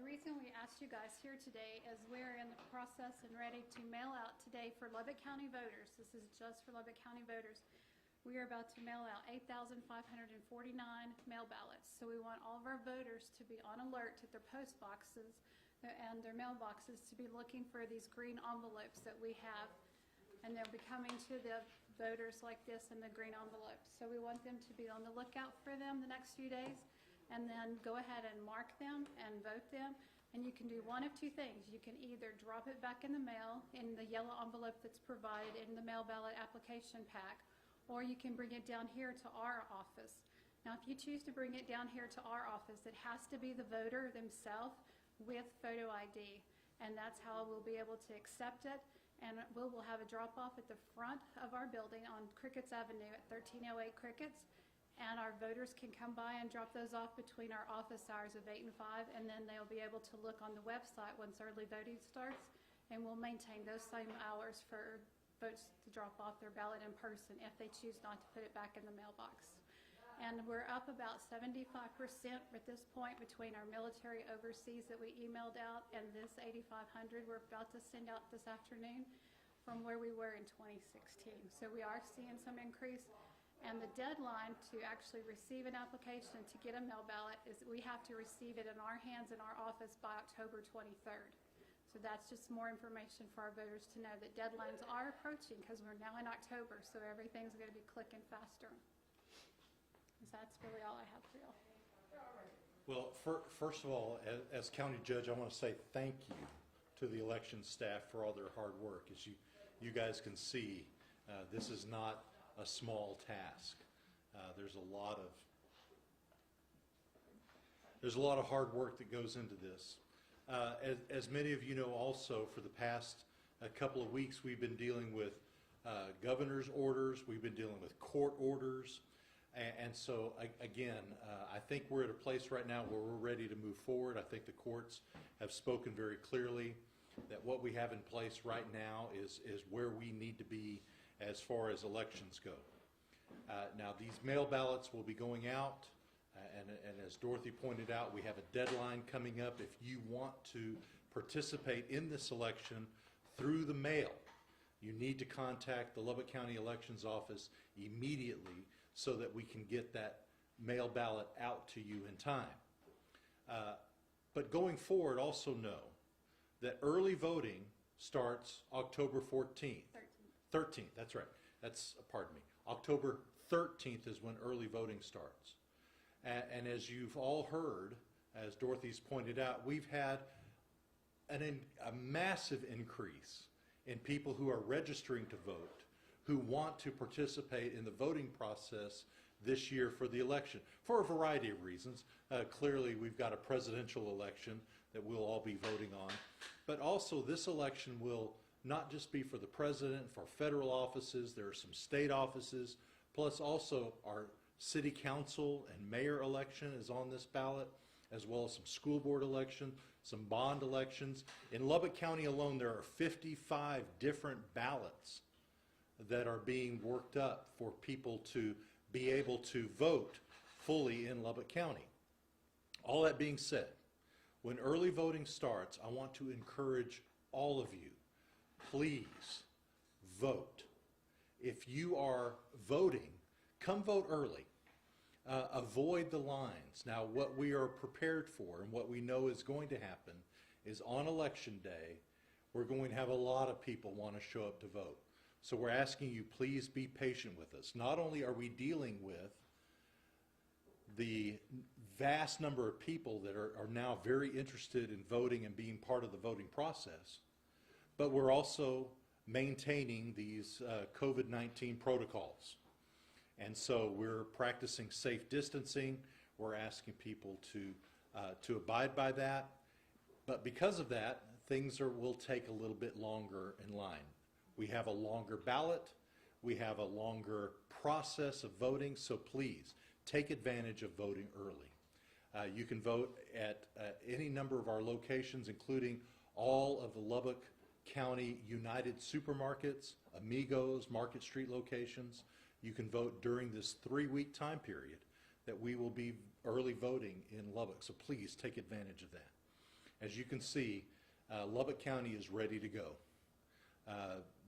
The reason we asked you guys here today is we're in the process and ready to mail out today for Lubbock County voters. This is just for Lubbock County voters. We are about to mail out 8,549 mail ballots. So we want all of our voters to be on alert at their post boxes and their mailboxes to be looking for these green envelopes that we have. And they'll be coming to the voters like this in the green envelopes. So we want them to be on the lookout for them the next few days, and then go ahead and mark them and vote them. And you can do one of two things. You can either drop it back in the mail in the yellow envelope that's provided in the mail ballot application pack, or you can bring it down here to our office. Now, if you choose to bring it down here to our office, it has to be the voter themselves with photo ID, and that's how we'll be able to accept it. And we'll have a drop-off at the front of our building on Crickets Avenue at 1308 Crickets, and our voters can come by and drop those off between our office hours of 8 and 5, and then they'll be able to look on the website once early voting starts, and we'll maintain those same hours for votes to drop off their ballot in person if they choose not to put it back in the mailbox. And we're up about 75% at this point between our military overseas that we emailed out and this 8,500 we're about to send out this afternoon from where we were in 2016. So we are seeing some increase. And the deadline to actually receive an application to get a mail ballot is we have to receive it in our hands in our office by October 23rd. So that's just more information for our voters to know that deadlines are approaching because we're now in October, so everything's going to be clicking faster. So that's really all I have for y'all. Well, first of all, as county judge, I want to say thank you to the election staff for all their hard work. As you guys can see, this is not a small task. There's a lot of hard work that goes into this. As many of you know, also for the past couple of weeks, we've been dealing with governor's orders. We've been dealing with court orders. And so, again, I think we're at a place right now where we're ready to move forward. I think the courts have spoken very clearly that what we have in place right now is where we need to be as far as elections go. Now, these mail ballots will be going out, and as Dorothy pointed out, we have a deadline coming up. If you want to participate in this election through the mail, you need to contact the Lubbock County Elections Office immediately so that we can get that mail ballot out to you in time. But going forward, also know that early voting starts October 14th. 13th, that's right. Pardon me. October 13th is when early voting starts. And as you've all heard, as Dorothy's pointed out, we've had a massive increase in people who are registering to vote, who want to participate in the voting process this year for the election, for a variety of reasons. Clearly, we've got a presidential election that we'll all be voting on, but also this election will not just be for the president, for federal offices, there are some state offices, plus also our city council and mayor election is on this ballot, as well as some school board election, some bond elections. In Lubbock County alone, there are 55 different ballots that are being worked up for people to be able to vote fully in Lubbock County. All that being said, when early voting starts, I want to encourage all of you, please vote. If you are voting, come vote early. Avoid the lines. Now, what we are prepared for and what we know is going to happen is on election day, we're going to have a lot of people want to show up to vote. So we're asking you, please be patient with us. Not only are we dealing with the vast number of people that are now very interested in voting and being part of the voting process, but we're also maintaining these COVID-19 protocols. And so we're practicing safe distancing. We're asking people to abide by that. But because of that, things will take a little bit longer in line. We have a longer ballot. We have a longer process of voting. So please take advantage of voting early. You can vote at any number of our locations, including all of the Lubbock County United Supermarkets, Amigos, Market Street locations. You can vote during this 3-week time period that we will be early voting in Lubbock. So please take advantage of that. As you can see, Lubbock County is ready to go.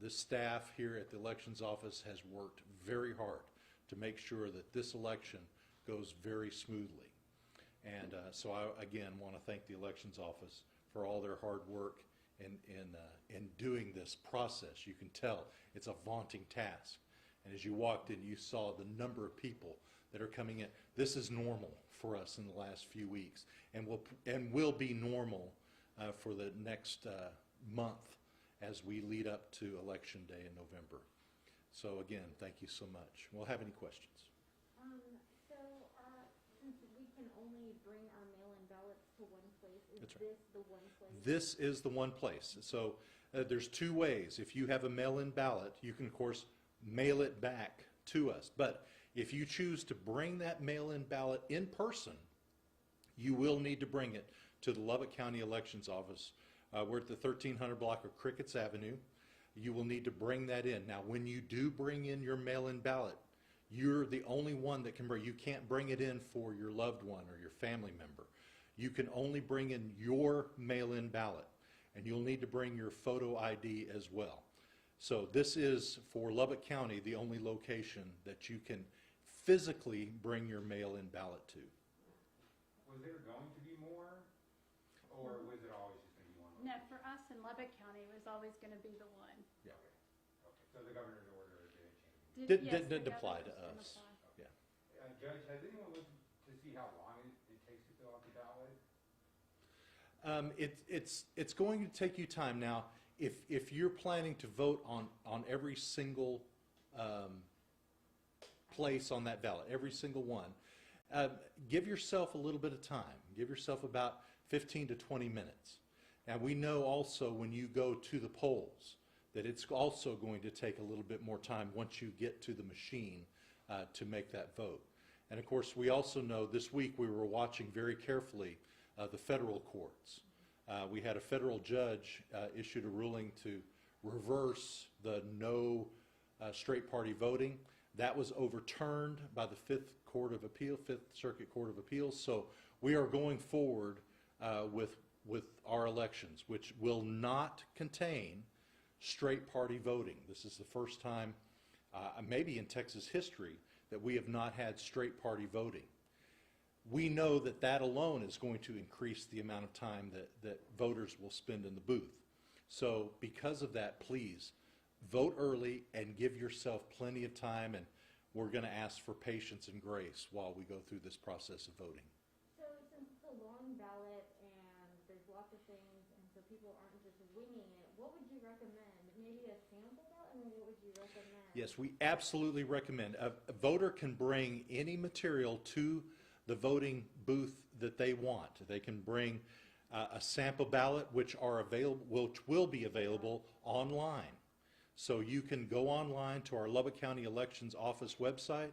The staff here at the elections office has worked very hard to make sure that this election goes very smoothly. And so I, again, want to thank the elections office for all their hard work in doing this process. You can tell it's a vaunting task. And as you walked in, you saw the number of people that are coming in. This is normal for us in the last few weeks, and will be normal for the next month as we lead up to Election Day in November. So again, thank you so much. We'll have any questions? Since we can only bring our mail-in ballots to one place, is That's right. this the one place? This is the one place. So there's two ways. If you have a mail-in ballot, you can, of course, mail it back to us. But if you choose to bring that mail-in ballot in person, you will need to bring it to the Lubbock County Elections Office. We're at the 1300 block of Crickets Avenue. You will need to bring that in. Now, when you do bring in your mail-in ballot, you're the only one that can bring. You can't bring it in for your loved one or your family member. You can only bring in your mail-in ballot, and you'll need to bring your photo ID as well. So this is, for Lubbock County, the only location that you can physically bring your mail-in ballot to. Was there going to be more, or was it always just going to be one? No, for us in Lubbock County, it was always going to be the one. Yeah. Okay, so the governor's order didn't change. Yes, the Didn't apply to governor's us. gonna apply. Yeah. Judge, has anyone looked to see how long it takes to fill out the ballot? It's going to take you time. Now, if you're planning to vote on every single place on that ballot, every single one, give yourself a little bit of time. Give yourself about 15 to 20 minutes. Now, we know also when you go to the polls that it's also going to take a little bit more time once you get to the machine to make that vote. And of course, we also know this week we were watching very carefully the federal courts. We had a federal judge issued a ruling to reverse the no straight party voting. That was overturned by the Fifth Circuit Court of Appeals. So we are going forward with our elections, which will not contain straight party voting. This is the first time, maybe in Texas history, that we have not had straight party voting. We know that that alone is going to increase the amount of time that voters will spend in the booth. So because of that, please vote early and give yourself plenty of time, and we're going to ask for patience and grace while we go through this process of voting. So since it's a long ballot and there's lots of things, and so people aren't just winging it, what would you recommend? Maybe a sample ballot? I mean, what would you recommend? Yes, we absolutely recommend. A voter can bring any material to the voting booth that they want. They can bring a sample ballot, which will be available online. So you can go online to our Lubbock County Elections Office website.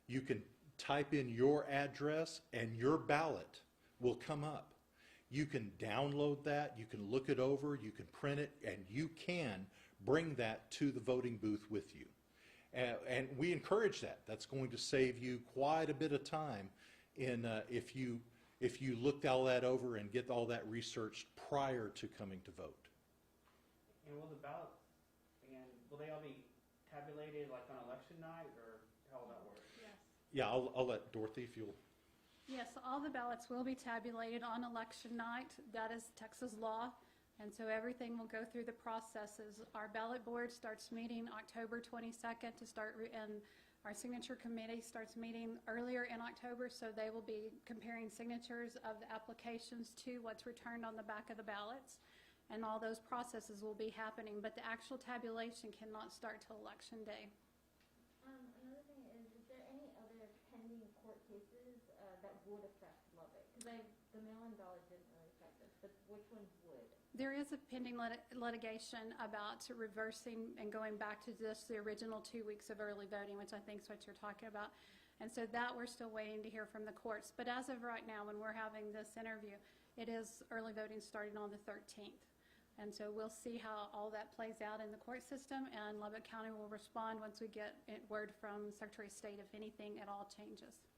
You can type in your address, and your ballot will come up. You can download that, you can look it over, you can print it, and you can bring that to the voting booth with you. And we encourage that. That's going to save you quite a bit of time if you looked all that over and get all that researched prior to coming to vote. And will the ballots, and will they all be tabulated like on election night, or how will that work? Yes. Yeah, I'll let Dorothy, if you'll. Yes, all the ballots will be tabulated on election night. That is Texas law. And so everything will go through the processes. Our ballot board starts meeting October 22nd and our signature committee starts meeting earlier in October, so they will be comparing signatures of the applications to what's returned on the back of the ballots. And all those processes will be happening, but the actual tabulation cannot start till election day. Another thing is there any other pending court cases that would affect Lubbock? Because the mail-in ballot didn't really affect us, but which ones would? There is a pending litigation about reversing and going back to just the original 2 weeks of early voting, which I think is what you're talking about. And so that we're still waiting to hear from the courts. But as of right now, when we're having this interview, it is early voting starting on the 13th. And so we'll see how all that plays out in the court system, and Lubbock County will respond once we get word from Secretary of State if anything at all changes.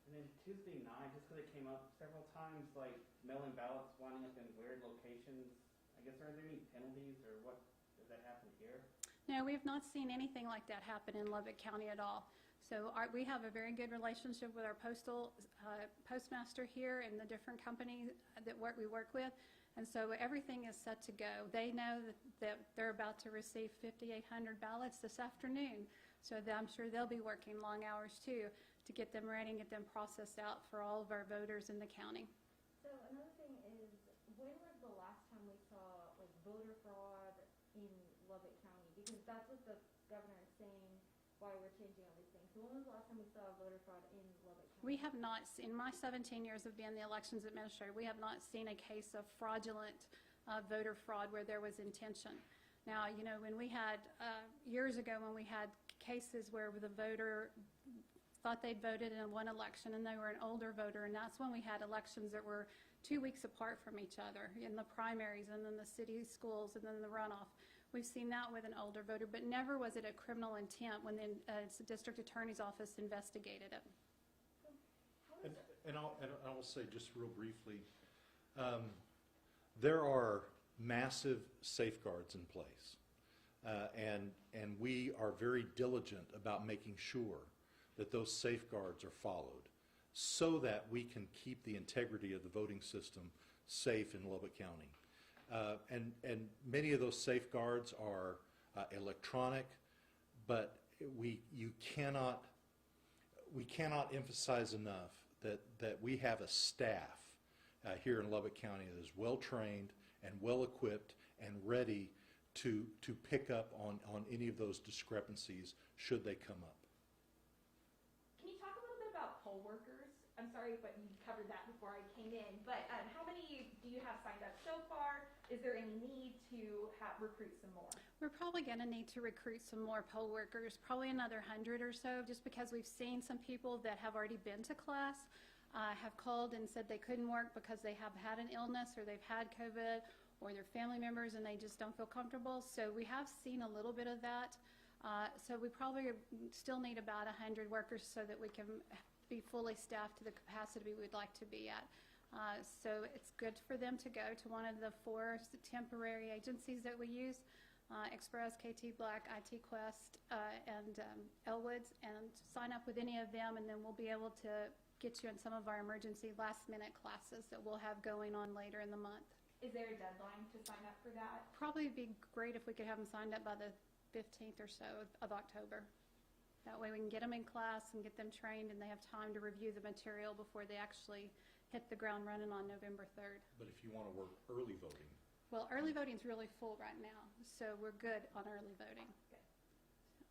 And then Tuesday night, just because it came up several times, like mail-in ballots winding up in weird locations. I guess, are there any penalties or what, does that happen here? No, we have not seen anything like that happen in Lubbock County at all. So we have a very good relationship with our postmaster here and the different companies that we work with. And so everything is set to go. They know that they're about to receive 5,800 ballots this afternoon. So I'm sure they'll be working long hours too to get them ready and get them processed out for all of our voters in the county. So another thing is, when was the last time we saw like voter fraud in Lubbock County? Because that's what the governor is saying, why we're changing all these things. So when was the last time we saw voter fraud in Lubbock County? We have not, in my 17 years of being the elections administrator, we have not seen a case of fraudulent voter fraud where there was intention. Now, you know, when we had, years ago when we had cases where the voter thought they'd voted in one election and they were an older voter, and that's when we had elections that were 2 weeks apart from each other in the primaries and then the city schools and then the runoff. We've seen that with an older voter, but never was it a criminal intent when the district attorney's office investigated it. And I will say just real briefly, there are massive safeguards in place, and we are very diligent about making sure that those safeguards are followed so that we can keep the integrity of the voting system safe in Lubbock County. And many of those safeguards are electronic, but we cannot emphasize enough that we have a staff here in Lubbock County that is well trained and well equipped and ready to pick up on any of those discrepancies should they come up. Can you talk a little bit about poll workers? I'm sorry, but you covered that before I came in. But how many do you have signed up so far? Is there any need to recruit some more? We're probably going to need to recruit some more poll workers, probably another 100 or so, just because we've seen some people that have already been to class have called and said they couldn't work because they have had an illness or they've had COVID or their family members and they just don't feel comfortable. So we have seen a little bit of that. So we probably still need about 100 workers so that we can be fully staffed to the capacity we'd like to be at. So it's good for them to go to one of the 4 temporary agencies that we use, Express, KT Black, IT Quest, and Elwoods, and sign up with any of them, and then we'll be able to get you in some of our emergency last-minute classes that we'll have going on later in the month. Is there a deadline to sign up for that? Probably be great if we could have them signed up by the 15th or so of October. That way we can get them in class and get them trained, and they have time to review the material before they actually hit the ground running on November 3rd. But if you want to work early voting, Well, early voting's really full right now, so we're good on early voting.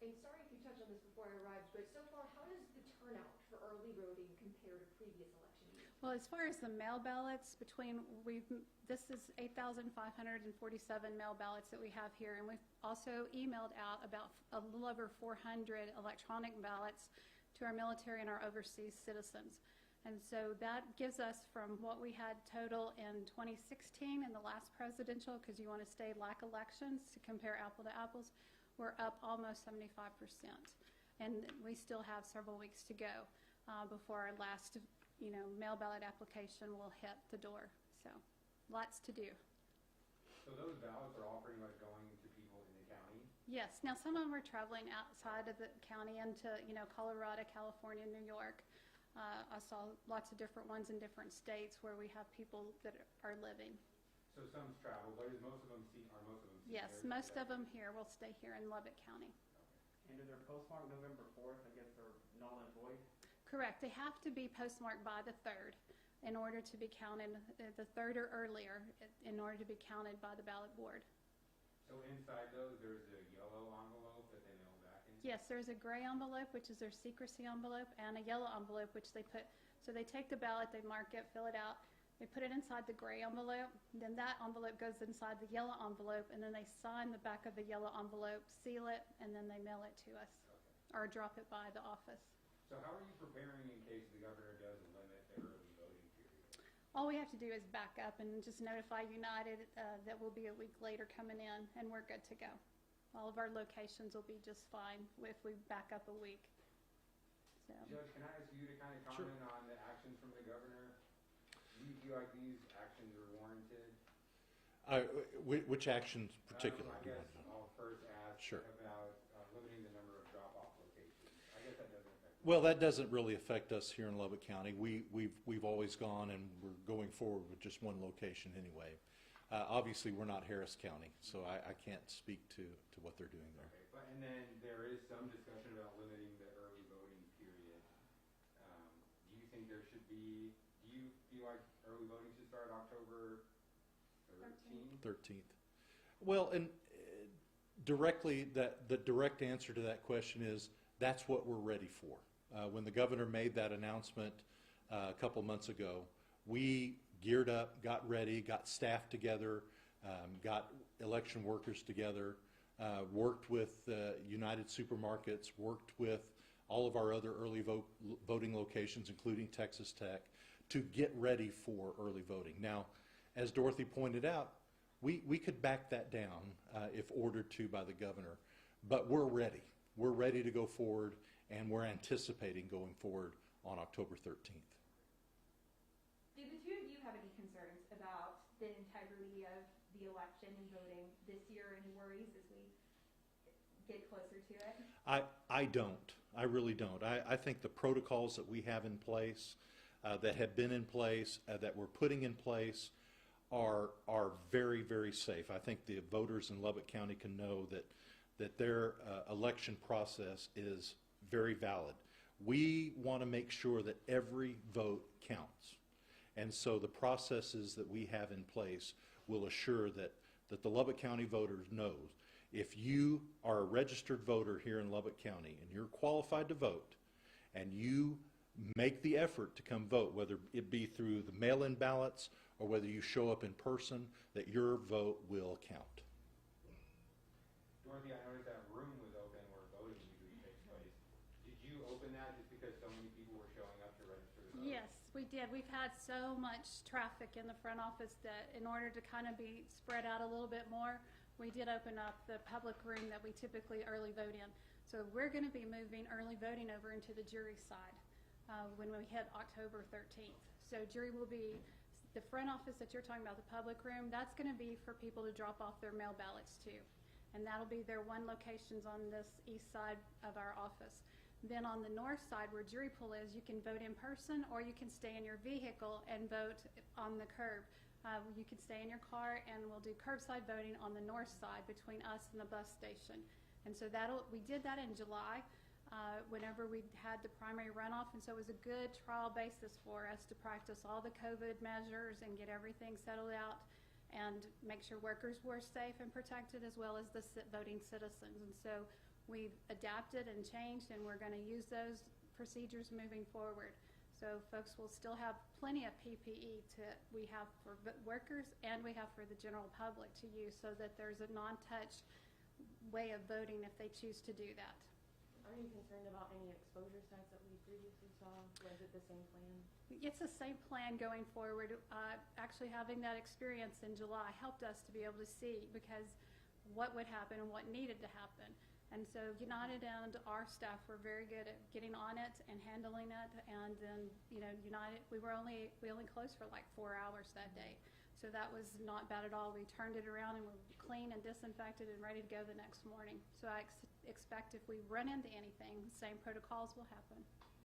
And sorry if you touched on this before I arrived, but so far, how does the turnout for early voting compare to previous election years? Well, as far as the mail ballots, this is 8,547 mail ballots that we have here, and we've also emailed out about a little over 400 electronic ballots to our military and our overseas citizens. And so that gives us from what we had total in 2016 in the last presidential, because you want to stay like elections to compare apple to apples, we're up almost 75%. And we still have several weeks to go before our last mail ballot application will hit the door. So lots to do. So those ballots are all pretty much going to people in the county? Yes. Now some of them are traveling outside of the county into Colorado, California, New York. I saw lots of different ones in different states where we have people that are living. So some's travel, but are most of them seen Yes, here? most of them here will stay here in Lubbock County. And if they're postmarked November 4th, I guess they're null and void? Correct. They have to be postmarked by the 3rd in order to be counted, the 3rd or earlier, in order to be counted by the ballot board. So inside those, there's a yellow envelope that they mail back in? Yes, there's a gray envelope, which is their secrecy envelope, and a yellow envelope, which they put, so they take the ballot, they mark it, fill it out, they put it inside the gray envelope, then that envelope goes inside the yellow envelope, and then they sign the back of the yellow envelope, seal it, and then they mail it to us, or drop it by the office. So how are you preparing in case the governor does limit the early voting period? All we have to do is back up and just notify United that we'll be a week later coming in, and we're good to go. All of our locations will be just fine if we back up a week. So. Judge, can I ask you to kind of Sure. comment on you feel like these actions are warranted? Which actions particularly? I guess I'll first ask Sure. about limiting the number of drop-off locations. I guess that doesn't affect. Well, that doesn't really affect us here in Lubbock County. We've always gone, and we're going forward with just one location anyway. Obviously, we're not Harris County, so I can't speak to what they're doing there. Okay, and then there is some discussion about limiting the early voting period. Do you think there should be, do you feel like early voting should start October 13th? 13th. Well, and directly, the direct answer to that question is that's what we're ready for. When the governor made that announcement a couple months ago, we geared up, got ready, got staff together, got election workers together, worked with United Supermarkets, worked with all of our other early voting locations, including Texas Tech, to get ready for early voting. Now, as Dorothy pointed out, we could back that down if ordered to by the governor, but we're ready. We're ready to go forward, and we're anticipating going forward on October 13th. Do the two of you have any concerns about the integrity of the election and voting this year? Any worries as we get closer to it? I don't. I really don't. I think the protocols that we have in place, that have been in place, that we're putting in place, are very, very safe. I think the voters in Lubbock County can know that their election process is very valid. We want to make sure that every vote counts. And so the processes that we have in place will assure that the Lubbock County voters know if you are a registered voter here in Lubbock County and you're qualified to vote and you make the effort to come vote, whether it be through the mail-in ballots or whether you show up in person, that your vote will count. Dorothy, I noticed that room was open where voting usually takes place. Did you open that just because so many people were showing up to register to vote? Yes, we did. We've had so much traffic in the front office that in order to kind of be spread out a little bit more, we did open up the public room that we typically early vote in. So we're going to be moving early voting over into the jury side when we hit October 13th. So jury will be, the front office that you're talking about, the public room, that's going to be for people to drop off their mail ballots to. And that'll be their one locations on this east side of our office. Then on the north side where jury pool is, you can vote in person or you can stay in your vehicle and vote on the curb. You can stay in your car and we'll do curbside voting on the north side between us and the bus station. And so we did that in July whenever we had the primary runoff, and so it was a good trial basis for us to practice all the COVID measures and get everything settled out and make sure workers were safe and protected as well as the voting citizens. And so we've adapted and changed, and we're going to use those procedures moving forward. So folks will still have plenty of PPE we have for workers and we have for the general public to use, so that there's a non-touch way of voting if they choose to do that. Are you concerned about any exposure sites that we previously saw? Was it the same plan? It's the same plan going forward. Actually having that experience in July helped us to be able to see because what would happen and what needed to happen. And so United and our staff were very good at getting on it and handling it. And then, United, we only closed for like 4 hours that day. So that was not bad at all. We turned it around and we're clean and disinfected and ready to go the next morning. So I expect if we run into anything, the same protocols will happen.